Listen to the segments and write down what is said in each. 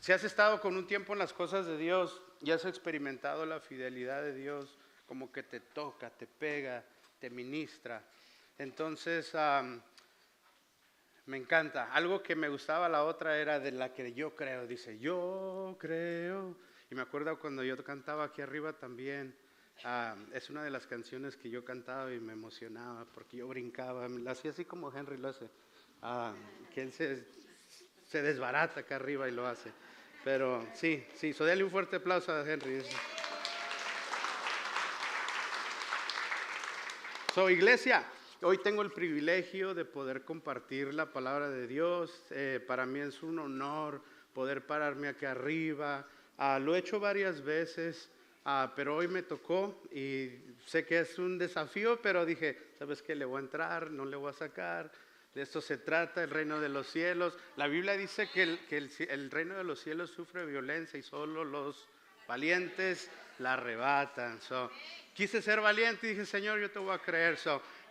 Si has estado con un tiempo en las cosas de Dios y has experimentado la fidelidad de Dios, como que te toca, te pega, te ministra. Entonces, me encanta. Algo que me gustaba la otra era de la que yo creo. Dice, yo creo. Y me acuerdo cuando yo cantaba aquí arriba también. Es una de las canciones que yo cantaba y me emocionaba porque yo brincaba. La hacía así como Henry lo hace. Que él se desbarata acá arriba y lo hace. Pero sí, dale un fuerte aplauso a Henry. Iglesia, hoy tengo el privilegio de poder compartir la palabra de Dios. Para mí es un honor poder pararme aquí arriba. Lo he hecho varias veces, pero hoy me tocó y sé que es un desafío, pero dije, ¿sabes qué? Le voy a entrar, no le voy a sacar. De esto se trata, el reino de los cielos. La Biblia dice que el reino de los cielos sufre violencia y solo los valientes la arrebatan. Quise ser valiente y dije, Señor, yo te voy a creer.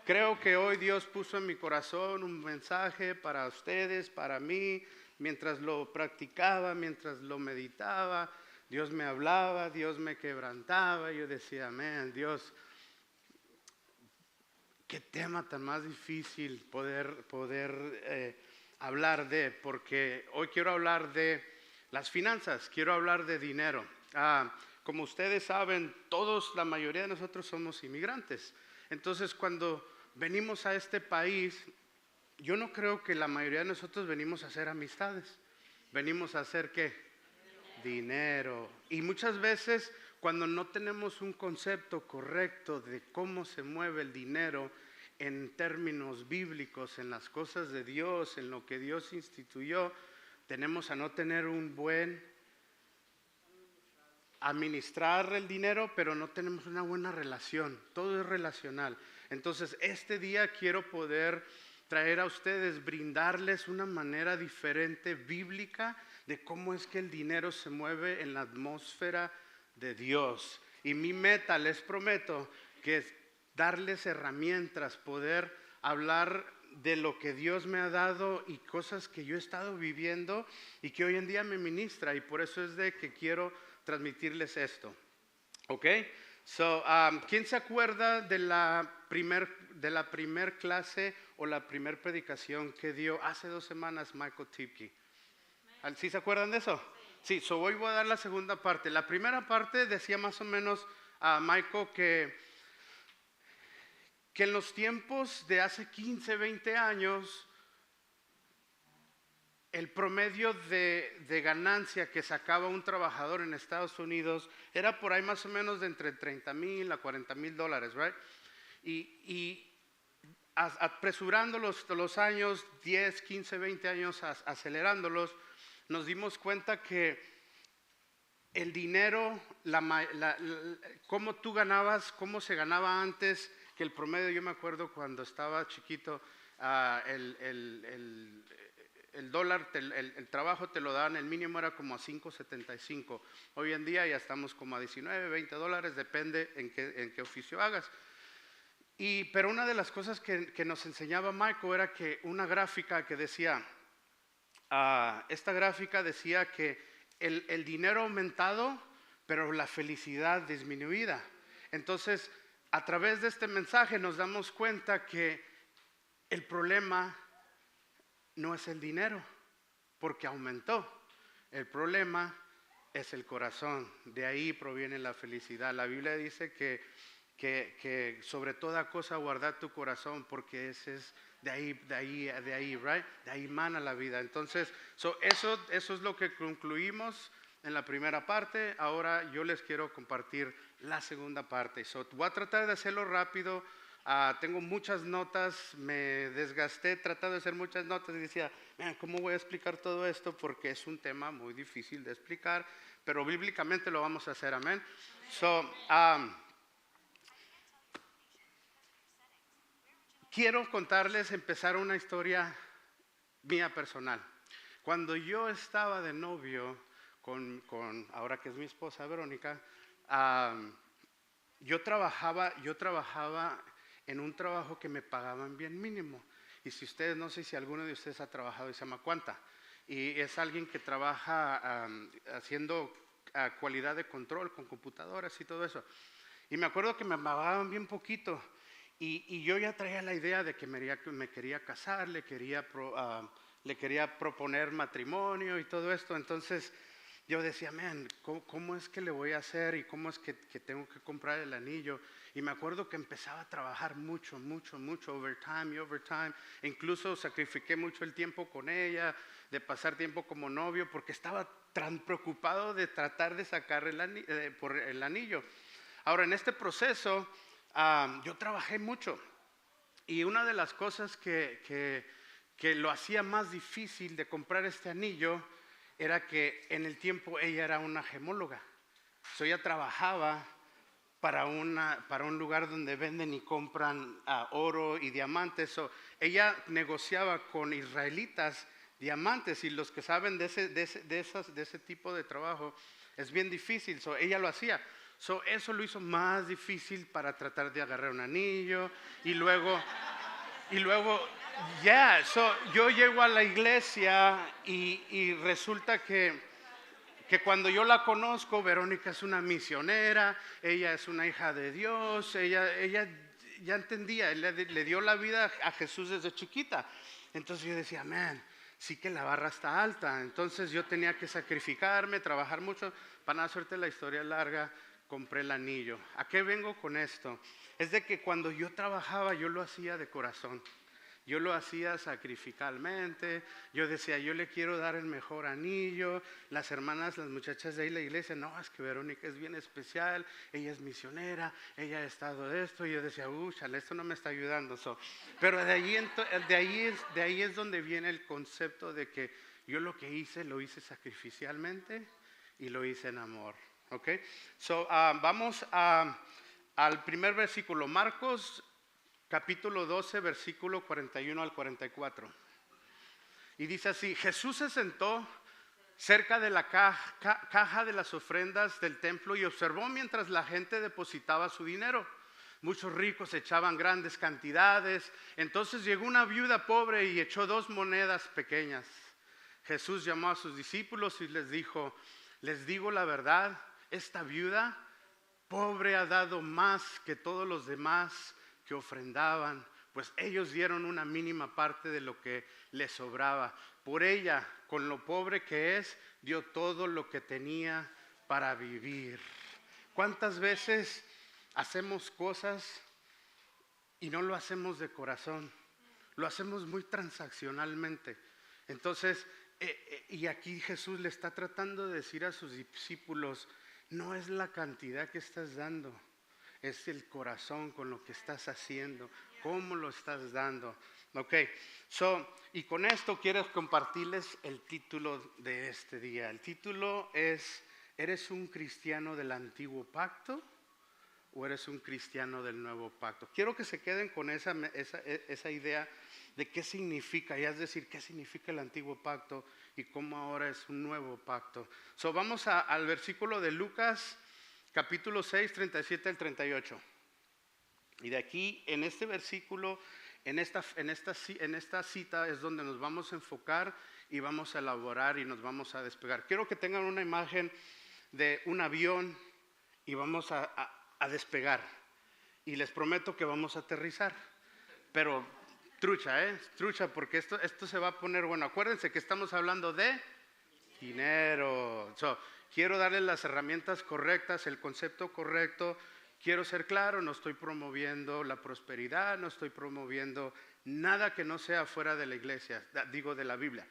Creo que hoy Dios puso en mi corazón un mensaje para ustedes, para mí. Mientras lo practicaba, mientras lo meditaba, Dios me hablaba, Dios me quebrantaba. Yo decía, amén, Dios, qué tema tan más difícil poder hablar de, porque hoy quiero hablar de las finanzas, quiero hablar de dinero. Como ustedes saben, la mayoría de nosotros somos inmigrantes. Entonces, cuando venimos a este país, yo no creo que la mayoría de nosotros venimos a hacer amistades. Venimos a hacer ¿qué? Dinero. Y muchas veces cuando no tenemos un concepto correcto de cómo se mueve el dinero en términos bíblicos, en las cosas de Dios, en lo que Dios instituyó, tenemos a no tener un buen administrar el dinero, pero no tenemos una buena relación. Todo es relacional. Entonces, este día quiero poder traer a ustedes, brindarles una manera diferente, bíblica, de cómo es que el dinero se mueve en la atmósfera de Dios. Y mi meta, les prometo, que es darles herramientas, poder hablar de lo que Dios me ha dado y cosas que yo he estado viviendo y que hoy en día me ministra. Y por eso es de que quiero transmitirles esto. ¿Ok? ¿Quién se acuerda de la primer clase o la primer predicación que dio hace 2 semanas Michael Tipke? ¿Sí se acuerdan de eso? Sí, hoy voy a dar la segunda parte. La primera parte decía más o menos a Michael que en los tiempos de hace 15, 20 años, el promedio de ganancia que sacaba un trabajador en Estados Unidos era por ahí más o menos de entre $30,000 a $40,000, right? Y apresurando los años, 10, 15, 20 años, acelerándolos, nos dimos cuenta que el dinero, cómo tú ganabas, cómo se ganaba antes, que el promedio, yo me acuerdo cuando estaba chiquito, el dólar, el trabajo te lo daban, el mínimo era como a 5.75. Hoy en día ya estamos como a 19, 20 dólares, depende en qué oficio hagas. Pero una de las cosas que nos enseñaba Michael era que una gráfica que decía, esta gráfica decía que el dinero aumentado, pero la felicidad disminuida. Entonces, a través de este mensaje nos damos cuenta que el problema no es el dinero, porque aumentó. El problema es el corazón. De ahí proviene la felicidad. La Biblia dice que sobre toda cosa guardad tu corazón, porque ese es de ahí, right? De ahí mana la vida. Entonces, eso es lo que concluimos en la primera parte. Ahora yo les quiero compartir la segunda parte. Voy a tratar de hacerlo rápido. Tengo muchas notas, me desgasté tratando de hacer muchas notas y decía, ¿cómo voy a explicar todo esto? Porque es un tema muy difícil de explicar, pero bíblicamente lo vamos a hacer, amén. Quiero contarles, empezar una historia mía personal. Cuando yo estaba de novio con ahora que es mi esposa Verónica, yo trabajaba en un trabajo que me pagaban bien mínimo. Y si ustedes, no sé si alguno de ustedes ha trabajado y se llama Cuanta. y es alguien que trabaja haciendo calidad de control con computadoras y todo eso. Y me acuerdo que me pagaban bien poquito y yo ya traía la idea de que me quería casar, le quería proponer matrimonio y todo esto. Entonces yo decía, man, ¿cómo es que le voy a hacer y cómo es que tengo que comprar el anillo? Y me acuerdo que empezaba a trabajar mucho, overtime. E incluso sacrifiqué mucho el tiempo con ella, de pasar tiempo como novio, porque estaba tan preocupado de tratar de sacar por el anillo. Ahora, en este proceso, yo trabajé mucho. Y una de las cosas que lo hacía más difícil de comprar este anillo era que en el tiempo ella era una gemóloga. Ella trabajaba para un lugar donde venden y compran oro y diamantes. Ella negociaba con israelitas diamantes, y los que saben de ese tipo de trabajo es bien difícil. Ella lo hacía. Eso lo hizo más difícil para tratar de agarrar un anillo. Y luego yo llego a la iglesia y resulta que cuando yo la conozco, Verónica es una misionera, ella es una hija de Dios, ella ya entendía, le dio la vida a Jesús desde chiquita. Entonces yo decía, man, sí que la barra está alta. Entonces yo tenía que sacrificarme, trabajar mucho. Para no hacerte la historia larga, compré el anillo. ¿A qué vengo con esto? Es de que cuando yo trabajaba, yo lo hacía de corazón. Yo lo hacía sacrificalmente. Yo decía, yo le quiero dar el mejor anillo. Las muchachas de ahí la iglesia, no, es que Verónica es bien especial, ella es misionera, ella ha estado de esto. Y yo decía, chale, esto no me está ayudando. Pero de ahí es donde viene el concepto de que yo lo que hice, lo hice sacrificialmente y lo hice en amor. ¿Ok? Vamos al primer versículo, Marcos capítulo 12, versículo 41 al 44. Y dice así: Jesús se sentó cerca de la caja de las ofrendas del templo y observó mientras la gente depositaba su dinero. Muchos ricos echaban grandes cantidades. Entonces llegó una viuda pobre y echó 2 monedas pequeñas. Jesús llamó a sus discípulos y les dijo: les digo la verdad, esta viuda pobre ha dado más que todos los demás que ofrendaban, pues ellos dieron una mínima parte de lo que les sobraba. Por ella, con lo pobre que es, dio todo lo que tenía para vivir. ¿Cuántas veces hacemos cosas y no lo hacemos de corazón? Lo hacemos muy transaccionalmente. Entonces, y aquí Jesús le está tratando de decir a sus discípulos, no es la cantidad que estás dando, es el corazón con lo que estás haciendo, cómo lo estás dando. Ok, y con esto quiero compartirles el título de este día. El título es: ¿eres un cristiano del antiguo pacto o eres un cristiano del nuevo pacto? Quiero que se queden con esa idea de qué significa, y es decir, qué significa el antiguo pacto y cómo ahora es un nuevo pacto. Vamos al versículo de Lucas capítulo 6, 37 al 38. Y de aquí, en este versículo, en esta cita es donde nos vamos a enfocar y vamos a elaborar y nos vamos a despegar. Quiero que tengan una imagen de un avión y vamos a despegar. Y les prometo que vamos a aterrizar. Pero trucha, porque esto se va a poner bueno. Acuérdense que estamos hablando de dinero. Quiero darles las herramientas correctas, el concepto correcto. Quiero ser claro, no estoy promoviendo la prosperidad, no estoy promoviendo nada que no sea fuera de la iglesia, digo de la Biblia.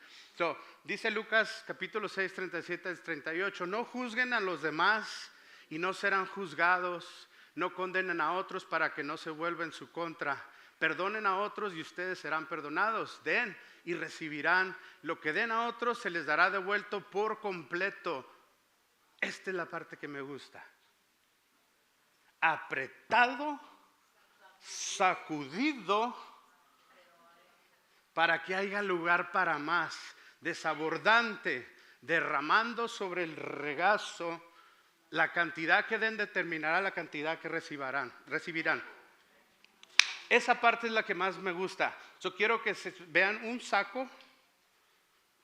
Dice Lucas capítulo 6, 37 al 38, no juzguen a los demás y no serán juzgados, no condenen a otros para que no se vuelva en su contra. Perdonen a otros y ustedes serán perdonados. Den y recibirán. Lo que den a otros se les dará devuelto por completo. Esta es la parte que me gusta. Apretado, sacudido, para que haya lugar para más. Desabordante, derramando sobre el regazo. La cantidad que den determinará la cantidad que recibirán. Esa parte es la que más me gusta. Quiero que vean un saco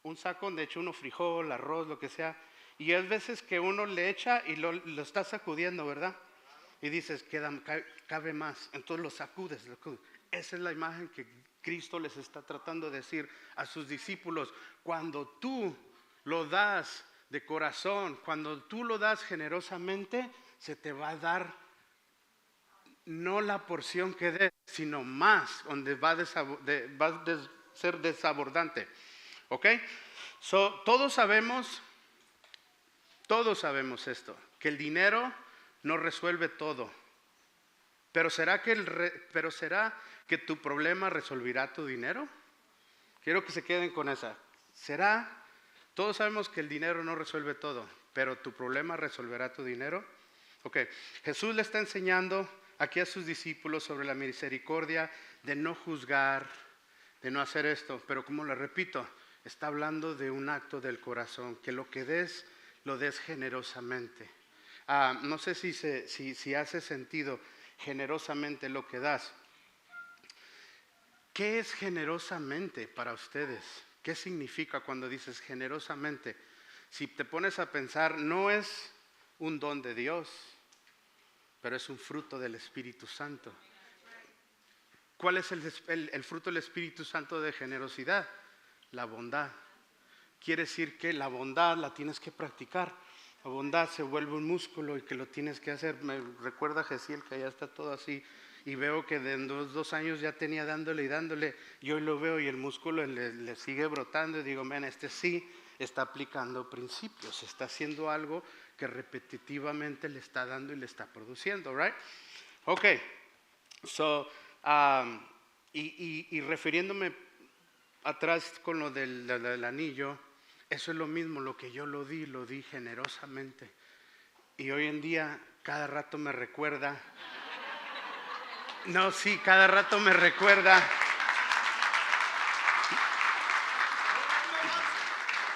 un saco donde echa uno frijol, arroz, lo que sea, y hay veces que uno le echa y lo está sacudiendo, ¿verdad? Y dices, cabe más, entonces lo sacudes. Esa es la imagen que Cristo les está tratando de decir a sus discípulos. Cuando tú lo das de corazón, cuando tú lo das generosamente, se te va a dar no la porción que des, sino más, donde va a ser desabordante. ¿Ok? So, todos sabemos esto, que el dinero no resuelve todo. Pero ¿será que tu problema resolverá tu dinero? Quiero que se queden con esa. Todos sabemos que el dinero no resuelve todo, pero tu problema resolverá tu dinero. Ok, Jesús le está enseñando aquí a sus discípulos sobre la misericordia de no juzgar, de no hacer esto, pero como le repito, está hablando de un acto del corazón, que lo que des, lo des generosamente. No sé si hace sentido generosamente lo que das. ¿Qué es generosamente para ustedes? ¿Qué significa cuando dices generosamente? Si te pones a pensar, no es un don de Dios, pero es un fruto del Espíritu Santo. ¿Cuál es el fruto del Espíritu Santo de generosidad? La bondad. Quiere decir que la bondad la tienes que practicar. La bondad se vuelve un músculo y que lo tienes que hacer. Me recuerda a Gesiel, que ya está todo así. Y veo que de 2 años ya tenía dándole y dándole. Y hoy lo veo y el músculo le sigue brotando. Y digo, este sí está aplicando principios. Está haciendo algo que repetitivamente le está dando y le está produciendo, right? Ok. So, y refiriéndome atrás con lo del anillo, eso es lo mismo, lo que yo lo di generosamente. Y hoy en día, cada rato me recuerda. No, sí, cada rato me recuerda.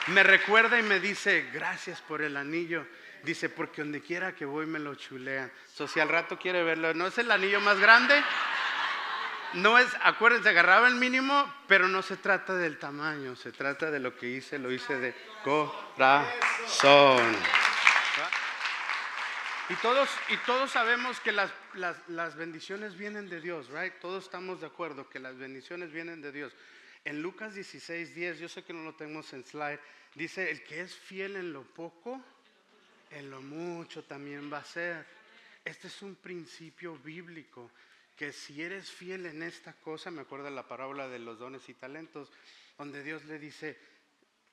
Me recuerda y me dice, gracias por el anillo. Dice, porque donde quiera que voy me lo chulean. Si al rato quiere verlo, no es el anillo más grande. No es, acuérdense, agarraba el mínimo, pero no se trata del tamaño, se trata de lo que hice, lo hice de corazón. Y todos sabemos que las bendiciones vienen de Dios, right? Todos estamos de acuerdo que las bendiciones vienen de Dios. En Lucas 16:10, yo sé que no lo tenemos en slide, dice, el que es fiel en lo poco, en lo mucho también va a ser. Este es un principio bíblico, que si eres fiel en esta cosa, me acuerdo de la parábola de los dones y talentos, donde Dios le dice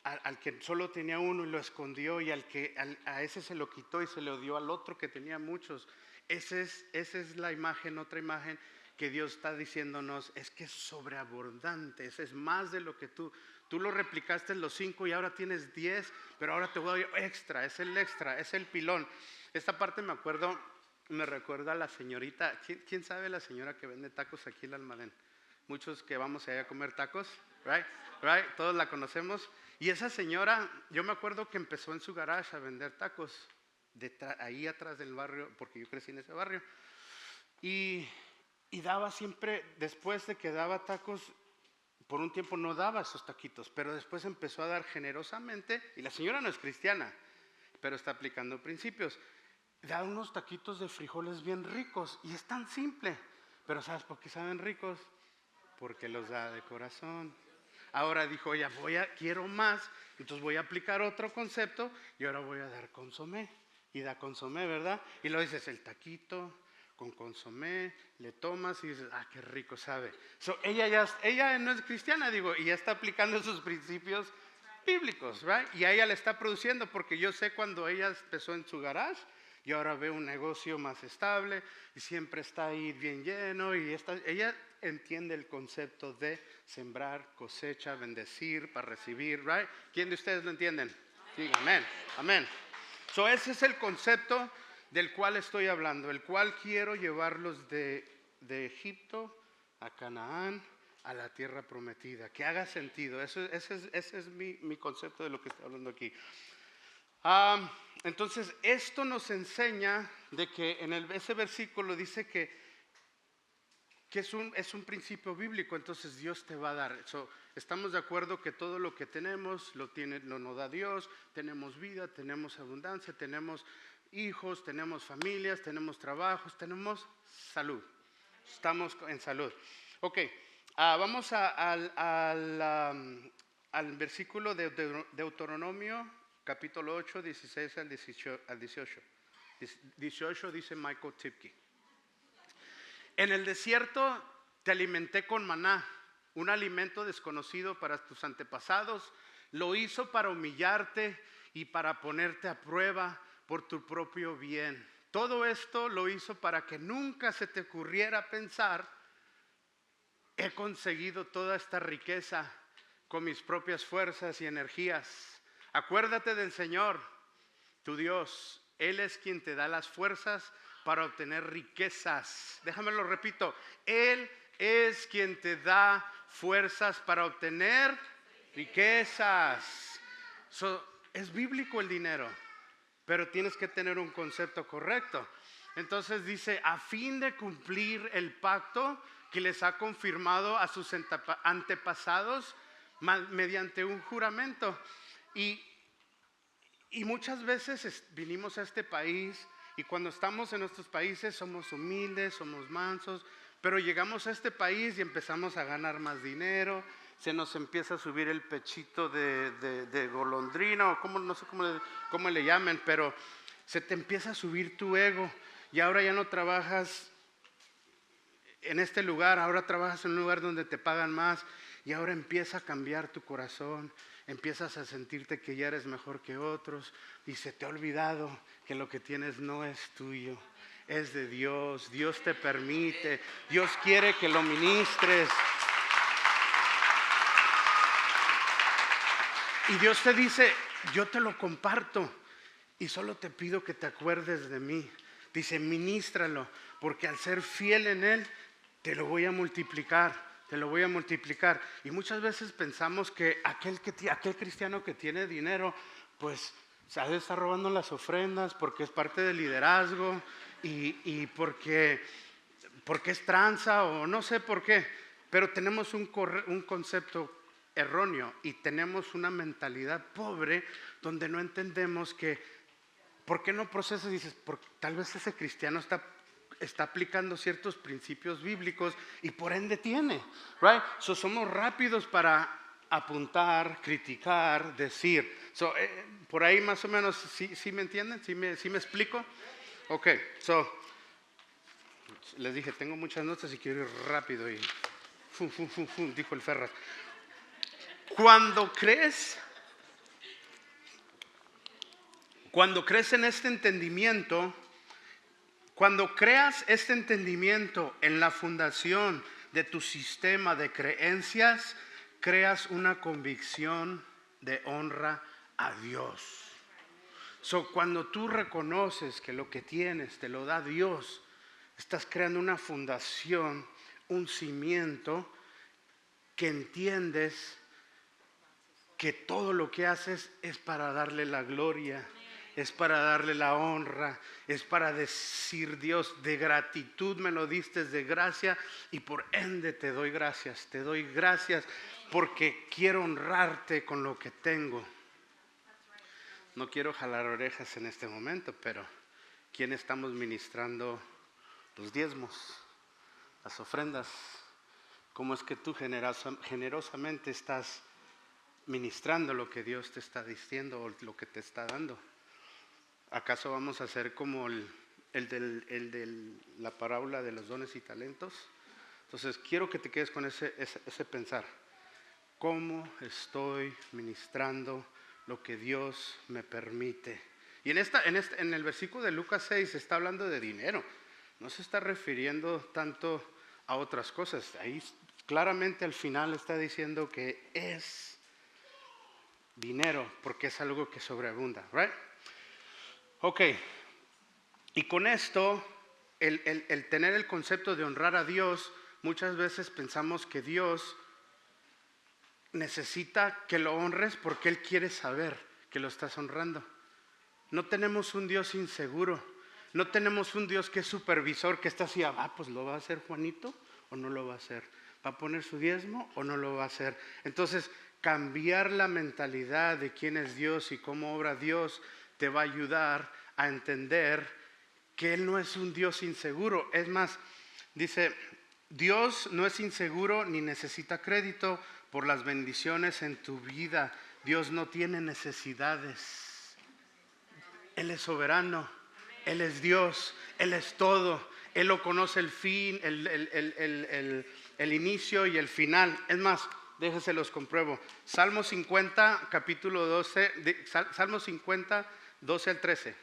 al que solo tenía uno y lo escondió, y a ese se lo quitó y se lo dio al otro que tenía muchos. Esa es la imagen, otra imagen que Dios está diciéndonos, es que es sobreabundante, ese es más de lo que tú lo replicaste en los 5 y ahora tienes 10, pero ahora te voy a dar extra, es el pilón. Esta parte me recuerda a la señorita, ¿quién sabe la señora que vende tacos aquí en el Almadén? Muchos que vamos allá a comer tacos, right? Todos la conocemos. Y esa señora, yo me acuerdo que empezó en su garage a vender tacos, ahí atrás del barrio, porque yo crecí en ese barrio. Y daba siempre, después de que daba tacos, por un tiempo no daba esos taquitos, pero después empezó a dar generosamente, y la señora no es cristiana, pero está aplicando principios. Da unos taquitos de frijoles bien ricos, y es tan simple, pero ¿sabes por qué saben ricos? Porque los da de corazón. Ahora dijo, ya quiero más, entonces voy a aplicar otro concepto, y ahora voy a dar consomé, y da consomé, ¿verdad? Y lo dices, el taquito con consomé, le tomas y dices, qué rico sabe. Ella no es cristiana, y ya está aplicando sus principios bíblicos, right? Y a ella le está produciendo, porque yo sé cuando ella empezó en su garage, y ahora veo un negocio más estable, y siempre está ahí bien lleno, y ella entiende el concepto de sembrar, cosecha, bendecir, para recibir, right? ¿Quién de ustedes lo entienden? Sí, amén. So ese es el concepto del cual estoy hablando, el cual quiero llevarlos de Egipto a Canaán, a la tierra prometida, que haga sentido. Ese es mi concepto de lo que estoy hablando aquí. Entonces, esto nos enseña de que en ese versículo dice que es un principio bíblico, entonces Dios te va a dar. Estamos de acuerdo que todo lo que tenemos lo nos da Dios, tenemos vida, tenemos abundancia, tenemos hijos, tenemos familias, tenemos trabajos, tenemos salud. Estamos en salud. Ok, vamos al versículo de Deuteronomio, capítulo 8, 16 al 18. 18 dice Michael Tipke. En el desierto te alimenté con maná, un alimento desconocido para tus antepasados. Lo hizo para humillarte y para ponerte a prueba por tu propio bien. Todo esto lo hizo para que nunca se te ocurriera pensar: he conseguido toda esta riqueza con mis propias fuerzas y energías. Acuérdate del Señor, tu Dios. Él es quien te da las fuerzas para obtener riquezas. Déjame lo repito. Él es quien te da fuerzas para obtener riquezas. Es bíblico el dinero, pero tienes que tener un concepto correcto. Entonces dice, a fin de cumplir el pacto que les ha confirmado a sus antepasados mediante un juramento. Y muchas veces vinimos a este país, y cuando estamos en nuestros países somos humildes, somos mansos, pero llegamos a este país y empezamos a ganar más dinero, se nos empieza a subir el pechito de golondrina, o no sé cómo le llamen, pero se te empieza a subir tu ego, y ahora ya no trabajas en este lugar, ahora trabajas en un lugar donde te pagan más, y ahora empieza a cambiar tu corazón, empiezas a sentirte que ya eres mejor que otros, y se te ha olvidado que lo que tienes no es tuyo, es de Dios. Dios te permite, Dios quiere que lo ministres. Y Dios te dice, yo te lo comparto, y solo te pido que te acuerdes de mí. Dice, ministralo, porque al ser fiel en Él, te lo voy a multiplicar. Te lo voy a multiplicar. Y muchas veces pensamos que aquel cristiano que tiene dinero, pues se ha de estar robando las ofrendas porque es parte del liderazgo y porque es tranza, o no sé por qué. Pero tenemos un concepto erróneo y tenemos una mentalidad pobre donde no entendemos que, ¿por qué no procesas? Dices, tal vez ese cristiano está aplicando ciertos principios bíblicos y por ende tiene, right? Somos rápidos para apuntar, criticar, decir. Por ahí más o menos, ¿sí me entienden? ¿Sí me explico? Ok, les dije, tengo muchas notas y quiero ir rápido y dijo el Ferraz. Cuando crees en este entendimiento, cuando creas este entendimiento en la fundación de tu sistema de creencias, creas una convicción de honra a Dios. Cuando tú reconoces que lo que tienes te lo da Dios, estás creando una fundación, un cimiento, que entiendes que todo lo que haces es para darle la gloria, es para darle la honra, es para decir, Dios, de gratitud me lo diste, de gracia, y por ende te doy gracias porque quiero honrarte con lo que tengo. No quiero jalar orejas en este momento, pero ¿quién estamos ministrando los diezmos, las ofrendas? ¿Cómo es que tú generosamente estás ministrando lo que Dios te está diciendo o lo que te está dando? ¿Acaso vamos a ser como el de la parábola de los dones y talentos? Entonces quiero que te quedes con ese pensar. ¿Cómo estoy ministrando lo que Dios me permite? Y en el versículo de Lucas 6 se está hablando de dinero. No se está refiriendo tanto a otras cosas. Ahí claramente al final está diciendo que es dinero porque es algo que sobreabunda, right? Ok, y con esto, el tener el concepto de honrar a Dios, muchas veces pensamos que Dios necesita que lo honres porque Él quiere saber que lo estás honrando. No tenemos un Dios inseguro, no tenemos un Dios que es supervisor, que está así, pues ¿lo va a hacer Juanito o no lo va a hacer? ¿Va a poner su diezmo o no lo va a hacer? Entonces, cambiar la mentalidad de quién es Dios y cómo obra Dios te va a ayudar a entender que Él no es un Dios inseguro. Es más, dice, Dios no es inseguro ni necesita crédito por las bendiciones en tu vida. Dios no tiene necesidades. Él es soberano, Él es Dios, Él es todo. Él lo conoce el fin, el inicio y el final. Es más, déjense los compruebo. Salmo 50, capítulo 12, Salmo 50, 12 al 13.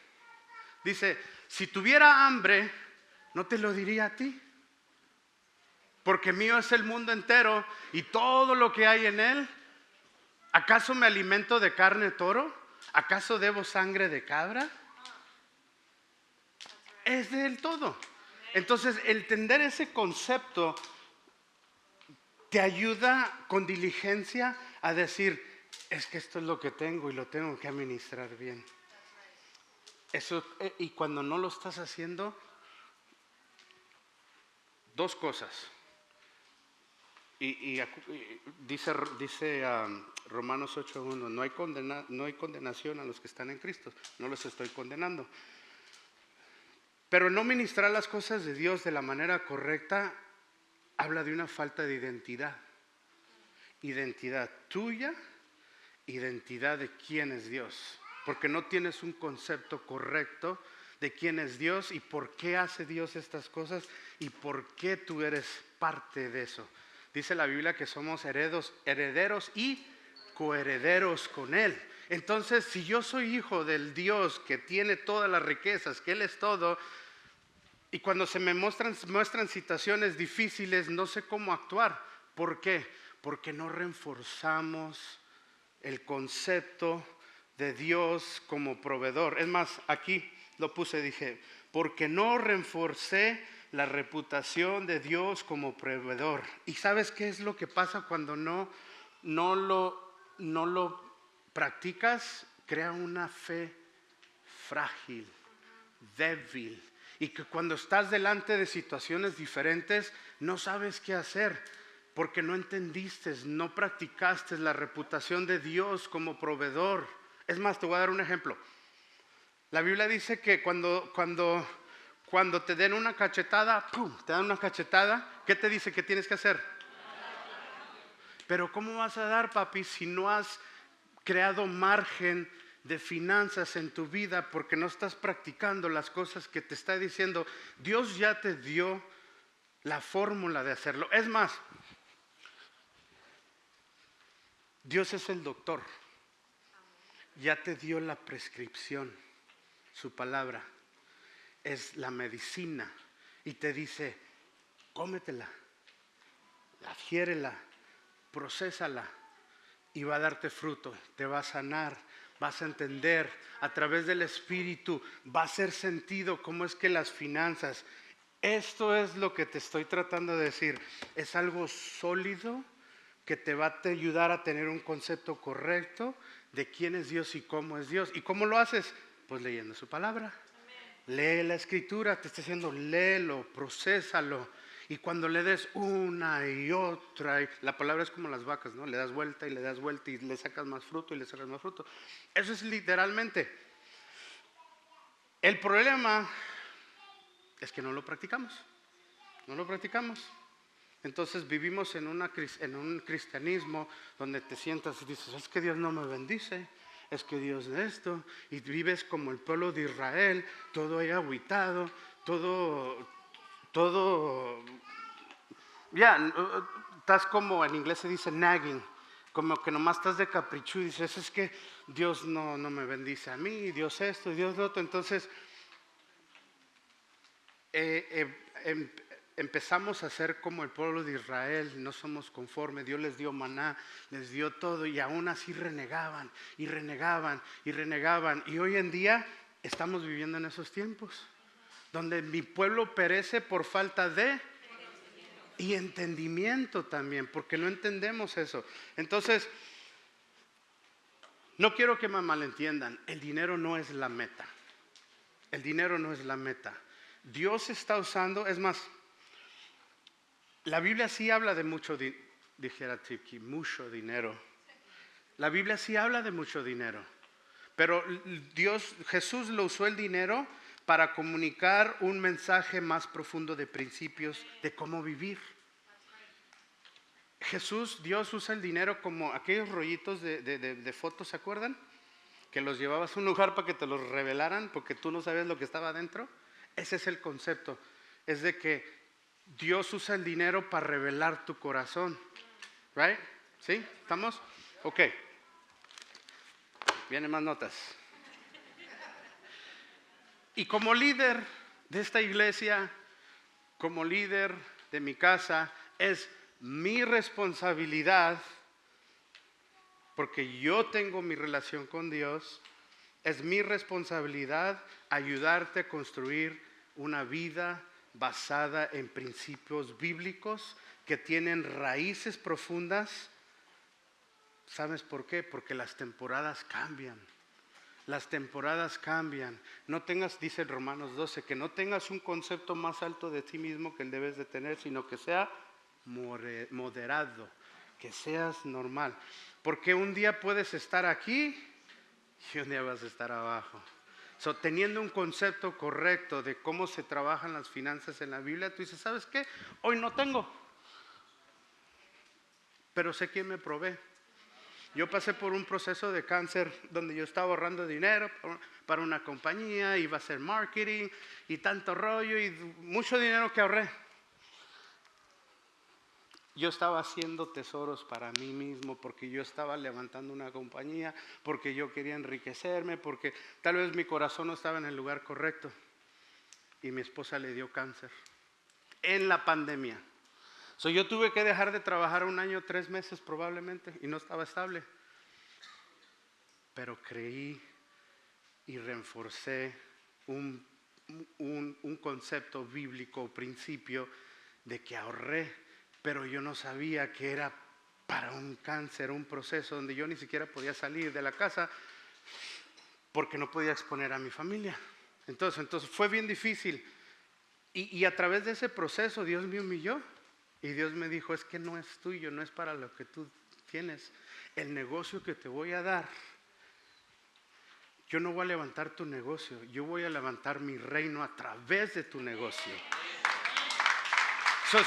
Dice, si tuviera hambre, no te lo diría a ti, porque mío es el mundo entero y todo lo que hay en él. ¿Acaso me alimento de carne de toro? ¿Acaso debo sangre de cabra? Es del todo. Entonces, entender ese concepto te ayuda con diligencia a decir, es que esto es lo que tengo y lo tengo que administrar bien. Eso, y cuando no lo estás haciendo, dos cosas. Y dice Romanos 8:1, no hay condenación a los que están en Cristo, no los estoy condenando. Pero no ministrar las cosas de Dios de la manera correcta habla de una falta de identidad. Identidad tuya, identidad de quién es Dios. Porque no tienes un concepto correcto de quién es Dios y por qué hace Dios estas cosas y por qué tú eres parte de eso. Dice la Biblia que somos herederos y coherederos con Él. Entonces, si yo soy hijo del Dios que tiene todas las riquezas, que Él es todo, y cuando se me muestran situaciones difíciles, no sé cómo actuar. ¿Por qué? Porque no reforzamos el concepto de Dios como proveedor. Es más, aquí lo puse, dije, porque no reforcé la reputación de Dios como proveedor. ¿Y sabes qué es lo que pasa cuando no lo practicas? Crea una fe frágil, débil, y que cuando estás delante de situaciones diferentes no sabes qué hacer porque no entendiste, no practicaste la reputación de Dios como proveedor. Es más, te voy a dar un ejemplo. La Biblia dice que cuando te den una cachetada, ¡pum!, te dan una cachetada, ¿qué te dice que tienes que hacer? Pero ¿cómo vas a dar, papi, si no has creado margen de finanzas en tu vida porque no estás practicando las cosas que te está diciendo? Dios ya te dio la fórmula de hacerlo. Es más, Dios es el doctor. Ya te dio la prescripción. Su palabra es la medicina y te dice, cómetela, adhiérela, procésala y va a darte fruto, te va a sanar, vas a entender a través del Espíritu, va a hacer sentido cómo es que las finanzas, esto es lo que te estoy tratando de decir, es algo sólido que te va a ayudar a tener un concepto correcto de quién es Dios y cómo es Dios. ¿Y cómo lo haces? Pues leyendo su palabra. Lee la escritura, te está diciendo, léelo, procésalo. Y cuando le des una y otra, y la palabra es como las vacas, ¿no? Le das vuelta y le das vuelta y le sacas más fruto y le sacas más fruto. Eso es literalmente. El problema es que no lo practicamos. No lo practicamos. Entonces vivimos en un cristianismo donde te sientas y dices, es que Dios no me bendice, es que Dios de esto, y vives como el pueblo de Israel, todo ahí agüitado, todo, ya, estás como en inglés se dice nagging, como que nomás estás de capricho y dices, es que Dios no me bendice a mí, Dios esto, Dios lo otro. Entonces, empezamos a ser como el pueblo de Israel, no somos conformes, Dios les dio maná, les dio todo y aún así renegaban y renegaban y renegaban. Y hoy en día estamos viviendo en esos tiempos, donde mi pueblo perece por falta de y entendimiento también, porque no entendemos eso. Entonces, no quiero que me malentiendan, el dinero no es la meta, el dinero no es la meta. Dios está usando, es más, La Biblia sí habla de mucho, dijera Tipki, mucho dinero. La Biblia sí habla de mucho dinero. Pero Jesús lo usó el dinero para comunicar un mensaje más profundo de principios de cómo vivir. Dios usa el dinero como aquellos rollitos de fotos, ¿se acuerdan? Que los llevabas a un lugar para que te los revelaran porque tú no sabías lo que estaba adentro. Ese es el concepto. Es de que Dios usa el dinero para revelar tu corazón. ¿Right? ¿Sí? ¿Estamos? Ok. Vienen más notas. Y como líder de esta iglesia, como líder de mi casa, es mi responsabilidad, porque yo tengo mi relación con Dios, es mi responsabilidad ayudarte a construir una vida basada en principios bíblicos que tienen raíces profundas. ¿Sabes por qué? Porque las temporadas cambian. Las temporadas cambian. No tengas, dice Romanos 12, que no tengas un concepto más alto de ti mismo que el debes de tener, sino que sea moderado, que seas normal. Porque un día puedes estar aquí y un día vas a estar abajo. Teniendo un concepto correcto de cómo se trabajan las finanzas en la Biblia, tú dices, ¿sabes qué? Hoy no tengo, pero sé quién me provee. Yo pasé por un proceso de cáncer donde yo estaba ahorrando dinero para una compañía, iba a hacer marketing y tanto rollo y mucho dinero que ahorré. Yo estaba haciendo tesoros para mí mismo porque yo estaba levantando una compañía, porque yo quería enriquecerme, porque tal vez mi corazón no estaba en el lugar correcto. Y mi esposa le dio cáncer en la pandemia. Yo tuve que dejar de trabajar 1 año, 3 meses probablemente y no estaba estable. Pero creí y reforcé un concepto bíblico, principio de que ahorré, pero yo no sabía que era para un cáncer, un proceso donde yo ni siquiera podía salir de la casa porque no podía exponer a mi familia. Entonces fue bien difícil. Y a través de ese proceso Dios me humilló y Dios me dijo, es que no es tuyo, no es para lo que tú tienes. El negocio que te voy a dar, yo no voy a levantar tu negocio, yo voy a levantar mi reino a través de tu negocio.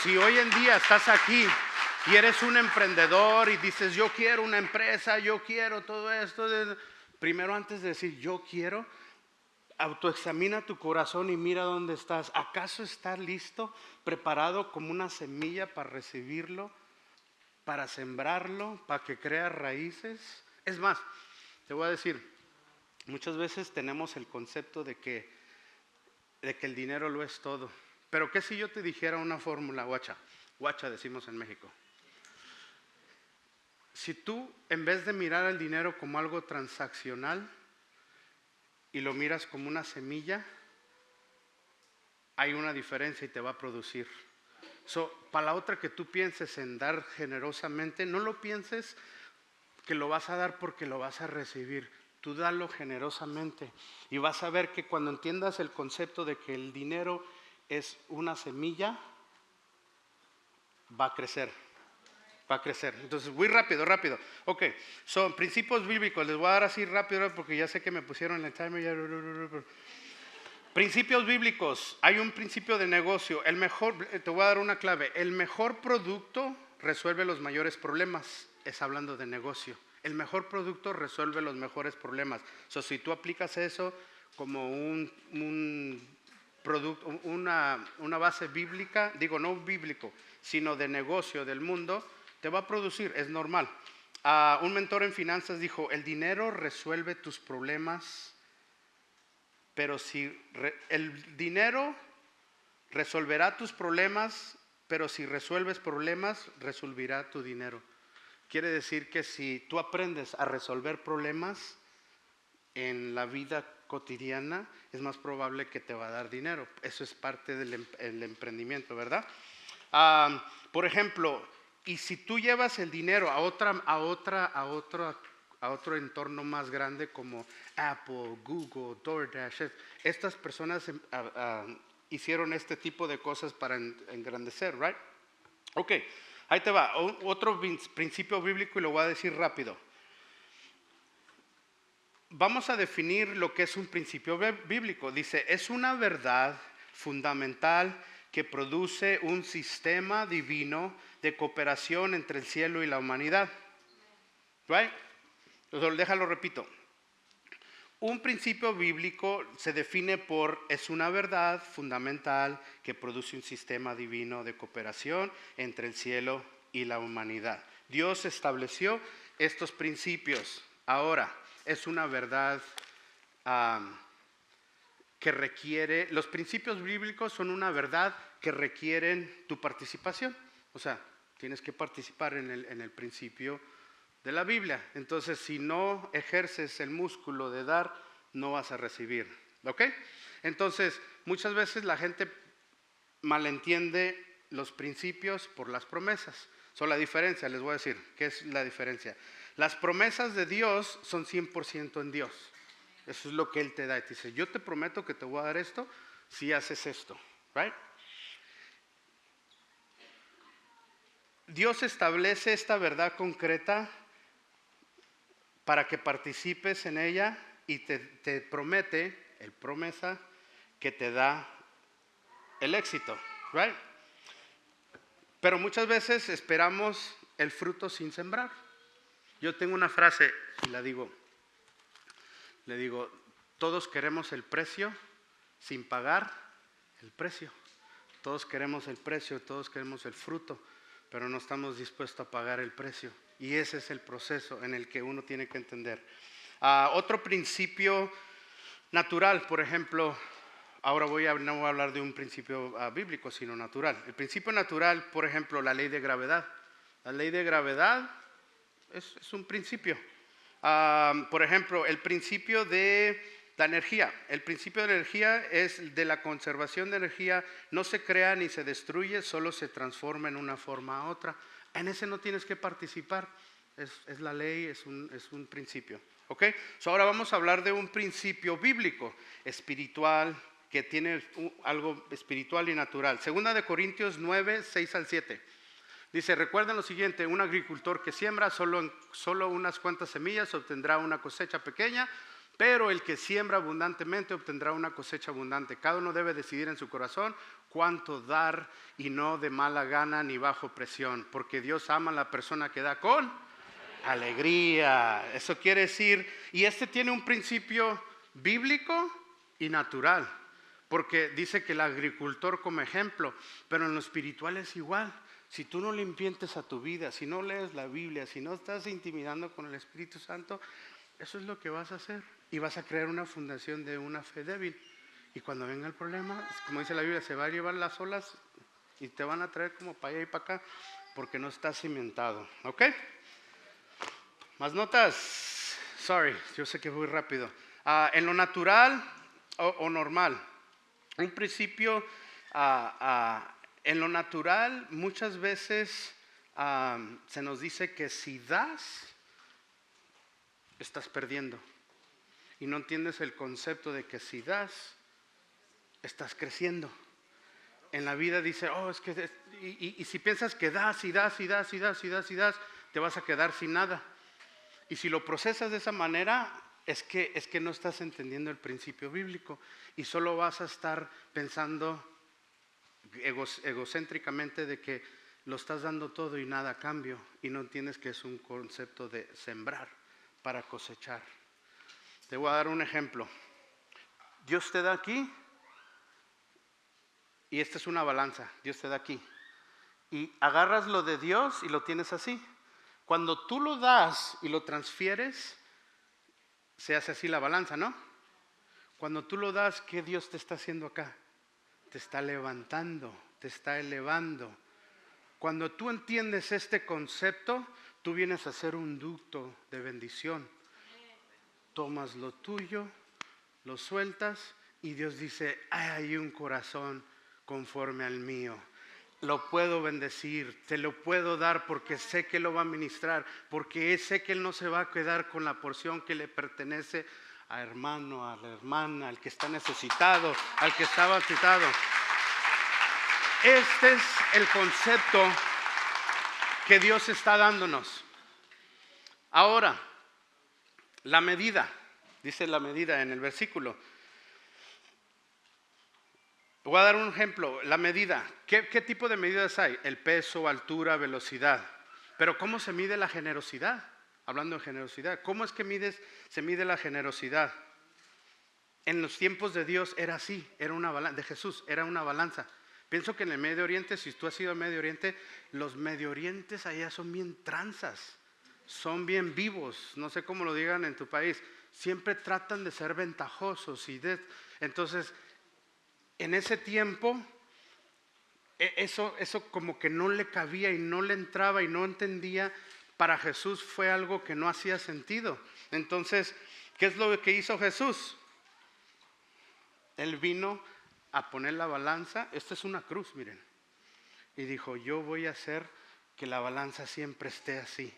Si hoy en día estás aquí y eres un emprendedor y dices, yo quiero una empresa, yo quiero todo esto, primero antes de decir yo quiero, autoexamina tu corazón y mira dónde estás. ¿Acaso estás listo, preparado como una semilla para recibirlo, para sembrarlo, para que crea raíces? Es más, te voy a decir, muchas veces tenemos el concepto de que el dinero lo es todo. Pero ¿qué si yo te dijera una fórmula, guacha? Guacha decimos en México. Si tú, en vez de mirar al dinero como algo transaccional y lo miras como una semilla, hay una diferencia y te va a producir. Para la otra que tú pienses en dar generosamente, no lo pienses que lo vas a dar porque lo vas a recibir. Tú dalo generosamente y vas a ver que cuando entiendas el concepto de que el dinero es una semilla, va a crecer. Va a crecer. Entonces, muy rápido. Ok, son principios bíblicos. Les voy a dar así rápido porque ya sé que me pusieron el timer. Principios bíblicos. Hay un principio de negocio. Te voy a dar una clave. El mejor producto resuelve los mayores problemas. Es hablando de negocio. El mejor producto resuelve los mejores problemas. Si tú aplicas eso como un producto, una base bíblica, digo no bíblico, sino de negocio del mundo, te va a producir, es normal. Un mentor en finanzas dijo, el dinero resuelve tus problemas, pero el dinero resolverá tus problemas, pero si resuelves problemas, resolverá tu dinero. Quiere decir que si tú aprendes a resolver problemas en la vida cotidiana, es más probable que te va a dar dinero. Eso es parte del emprendimiento, ¿verdad? Por ejemplo, y si tú llevas el dinero a otro entorno más grande como Apple, Google, DoorDash, estas personas hicieron este tipo de cosas para engrandecer, ¿right? Ok, ahí te va. Otro principio bíblico y lo voy a decir rápido. Vamos a definir lo que es un principio bíblico. Dice, es una verdad fundamental que produce un sistema divino de cooperación entre el cielo y la humanidad. Right? Entonces, déjalo repito. Un principio bíblico se define por, es una verdad fundamental que produce un sistema divino de cooperación entre el cielo y la humanidad. Dios estableció estos principios. Ahora, es una verdad que requiere, los principios bíblicos son una verdad que requieren tu participación. O sea, tienes que participar en el principio de la Biblia. Entonces, si no ejerces el músculo de dar, no vas a recibir. ¿Ok? Entonces, muchas veces la gente malentiende los principios por las promesas. La diferencia, les voy a decir, ¿qué es la diferencia? Las promesas de Dios son 100% en Dios. Eso es lo que Él te da. Y te dice, yo te prometo que te voy a dar esto si haces esto. Right? Dios establece esta verdad concreta para que participes en ella y te promete, el promesa, que te da el éxito. Right? Pero muchas veces esperamos el fruto sin sembrar. Yo tengo una frase y le digo, todos queremos el precio sin pagar el precio. Todos queremos el precio, todos queremos el fruto, pero no estamos dispuestos a pagar el precio. Y ese es el proceso en el que uno tiene que entender. Otro principio natural, por ejemplo, ahora no voy a hablar de un principio bíblico, sino natural. El principio natural, por ejemplo, la ley de gravedad. La ley de gravedad es un principio. Por ejemplo, el principio de la energía. El principio de la energía es de la conservación de energía. No se crea ni se destruye, solo se transforma en una forma a otra. En ese no tienes que participar. Es la ley, es un principio. ¿Ok? Ahora vamos a hablar de un principio bíblico, espiritual, que tiene algo espiritual y natural. Segunda de Corintios 9, 6 al 7. Dice, recuerden lo siguiente, un agricultor que siembra solo unas cuantas semillas obtendrá una cosecha pequeña, pero el que siembra abundantemente obtendrá una cosecha abundante. Cada uno debe decidir en su corazón cuánto dar y no de mala gana ni bajo presión, porque Dios ama a la persona que da con alegría. Eso quiere decir, y tiene un principio bíblico y natural, porque dice que el agricultor como ejemplo, pero en lo espiritual es igual. Si tú no le inviertes a tu vida, si no lees la Biblia, si no estás intimidando con el Espíritu Santo, eso es lo que vas a hacer. Y vas a crear una fundación de una fe débil. Y cuando venga el problema, como dice la Biblia, se va a llevar las olas y te van a traer como para allá y para acá, porque no estás cimentado. ¿Ok? ¿Más notas? Sorry, yo sé que voy rápido. En lo natural o normal, un principio en lo natural muchas veces se nos dice que si das, estás perdiendo. Y no entiendes el concepto de que si das, estás creciendo. En la vida dice, es que, y si piensas que das, te vas a quedar sin nada. Y si lo procesas de esa manera, es que no estás entendiendo el principio bíblico. Y solo vas a estar pensando egocéntricamente de que lo estás dando todo y nada a cambio, y no entiendes que es un concepto de sembrar para cosechar. Te voy a dar un ejemplo. Dios te da aquí, y esta es una balanza. Dios te da aquí, y agarras lo de Dios y lo tienes así. Cuando tú lo das y lo transfieres, se hace así la balanza, ¿no? Cuando tú lo das, ¿qué Dios te está haciendo acá? Te está levantando, te está elevando. Cuando tú entiendes este concepto, tú vienes a ser un ducto de bendición. Tomas lo tuyo, lo sueltas, y Dios dice, hay un corazón conforme al mío. Lo puedo bendecir, te lo puedo dar porque sé que lo va a ministrar, porque sé que Él no se va a quedar con la porción que le pertenece a hermano, a la hermana, al que está necesitado, al que está bautizado. Este es el concepto que Dios está dándonos. Ahora, la medida, dice la medida en el versículo. Voy a dar un ejemplo, la medida. ¿Qué tipo de medidas hay? El peso, altura, velocidad. Pero ¿cómo se mide la generosidad? Hablando de generosidad, ¿cómo es que se mide la generosidad? En los tiempos de Dios era así, era una balanza, de Jesús era una balanza. Pienso que en el Medio Oriente, si tú has ido al Medio Oriente, los Medio Orientes allá son bien tranzas, son bien vivos, no sé cómo lo digan en tu país, siempre tratan de ser ventajosos. Entonces, en ese tiempo, eso como que no le cabía y no le entraba y no entendía. Para Jesús fue algo que no hacía sentido. Entonces, ¿qué es lo que hizo Jesús? Él vino a poner la balanza. Esta es una cruz, miren. Y dijo, yo voy a hacer que la balanza siempre esté así,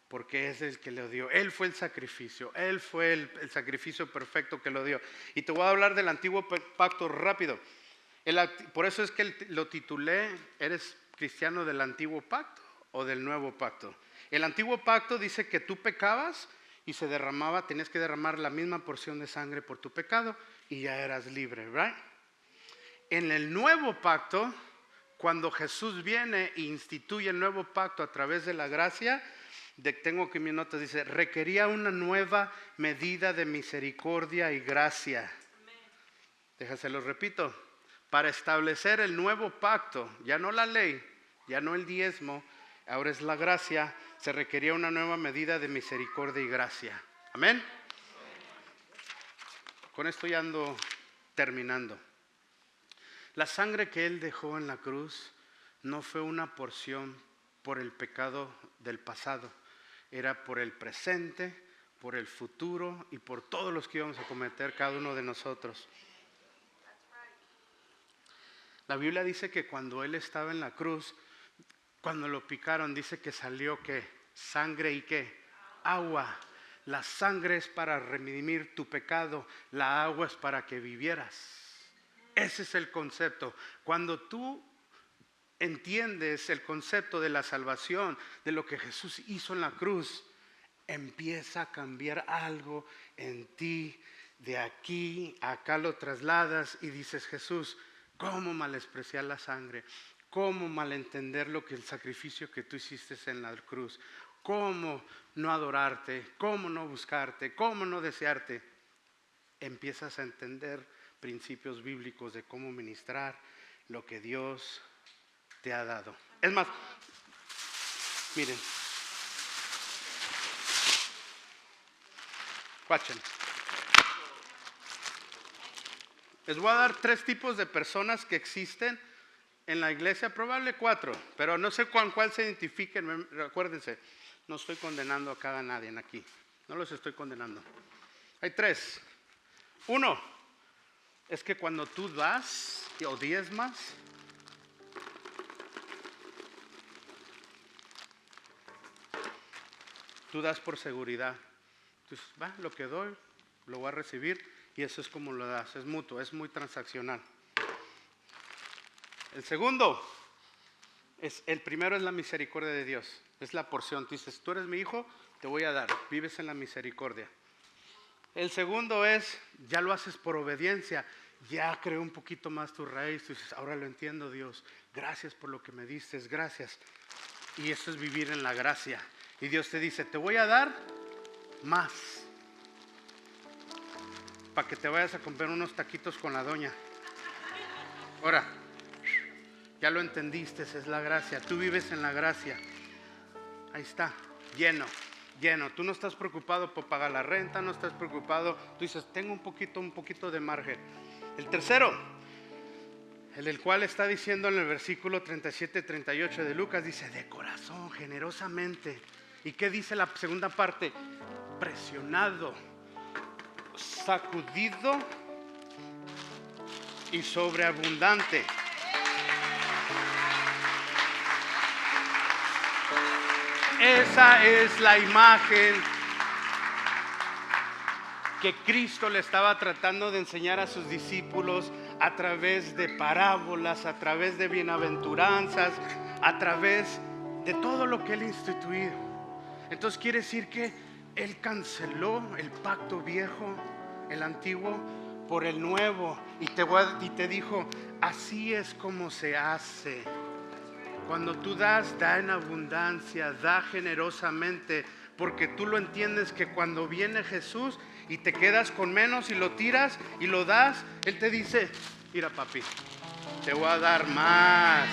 porque es el que lo dio. Él fue el sacrificio. Él fue el sacrificio perfecto que lo dio. Y te voy a hablar del antiguo pacto rápido. Por eso es que lo titulé, ¿eres cristiano del antiguo pacto o del nuevo pacto? El antiguo pacto dice que tú pecabas y se derramaba, tenías que derramar la misma porción de sangre por tu pecado y ya eras libre, ¿right? En el nuevo pacto, cuando Jesús viene e instituye el nuevo pacto a través de la gracia, tengo que mi nota dice, requería una nueva medida de misericordia y gracia. Déjase lo repito. Para establecer el nuevo pacto, ya no la ley, ya no el diezmo, ahora es la gracia, se requería una nueva medida de misericordia y gracia. Amén. Con esto ya ando terminando. La sangre que Él dejó en la cruz no fue una porción por el pecado del pasado, era por el presente, por el futuro y por todos los que íbamos a cometer cada uno de nosotros. La Biblia dice que cuando Él estaba en la cruz, cuando lo picaron, dice que salió ¿qué? Sangre y ¿qué? Agua. La sangre es para redimir tu pecado, la agua es para que vivieras. Ese es el concepto. Cuando tú entiendes el concepto de la salvación, de lo que Jesús hizo en la cruz, empieza a cambiar algo en ti. De aquí a acá lo trasladas y dices, Jesús, ¿cómo malespreciar la sangre? ¿Cómo malentender lo que el sacrificio que tú hiciste en la cruz? ¿Cómo no adorarte? ¿Cómo no buscarte? ¿Cómo no desearte? Empiezas a entender principios bíblicos de cómo ministrar lo que Dios te ha dado. Es más, miren, escuchen. Les voy a dar 3 tipos de personas que existen en la iglesia, probable 4, pero no sé con cuál se identifiquen. Acuérdense, no estoy condenando a cada nadie aquí, no los estoy condenando. Hay 3. 1, es que cuando tú das o diezmas, tú das por seguridad. Entonces, lo que doy, lo voy a recibir. Y eso es como lo das, es mutuo, es muy transaccional. El segundo, el primero es la misericordia de Dios, es la porción. Tú dices, tú eres mi hijo, te voy a dar, vives en la misericordia. El segundo es, ya lo haces por obediencia, ya creó un poquito más tu raíz. Tú dices, ahora lo entiendo, Dios, gracias por lo que me diste, gracias. Y eso es vivir en la gracia. Y Dios te dice, te voy a dar más, para que te vayas a comprar unos taquitos con la doña. Ahora, ya lo entendiste, es la gracia. Tú vives en la gracia. Ahí está, lleno. Tú no estás preocupado por pagar la renta, no estás preocupado. Tú dices, tengo un poquito de margen. El tercero, el cual está diciendo en el versículo 37-38 de Lucas, dice, de corazón, generosamente. ¿Y qué dice la segunda parte? Presionado, sacudido y sobreabundante. Esa es la imagen que Cristo le estaba tratando de enseñar a sus discípulos a través de parábolas, a través de bienaventuranzas, a través de todo lo que Él ha instituido. Entonces quiere decir que Él canceló el pacto viejo, el antiguo, por el nuevo, y te dijo, así es como se hace. Cuando tú das, da en abundancia, da generosamente, porque tú lo entiendes que cuando viene Jesús y te quedas con menos y lo tiras y lo das, Él te dice, mira papi, te voy a dar más.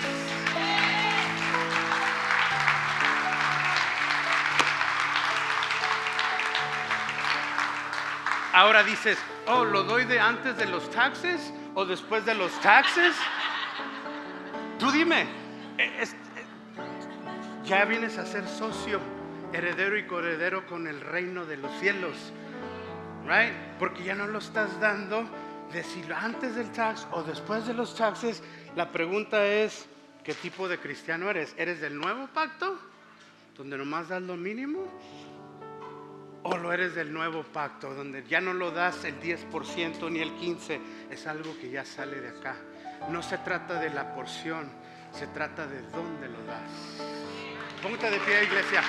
Ahora dices, oh, ¿lo doy de antes de los taxes o después de los taxes? Tú dime, ya vienes a ser socio, heredero y coheredero con el reino de los cielos, right? Porque ya no lo estás dando de si antes del tax o después de los taxes. La pregunta es, ¿qué tipo de cristiano eres? ¿Eres del nuevo pacto, donde nomás das lo mínimo? ¿O lo eres del nuevo pacto, donde ya no lo das el 10% ni el 15%? Es algo que ya sale de acá. No se trata de la porción, se trata de dónde lo das. Póngate de pie, iglesia.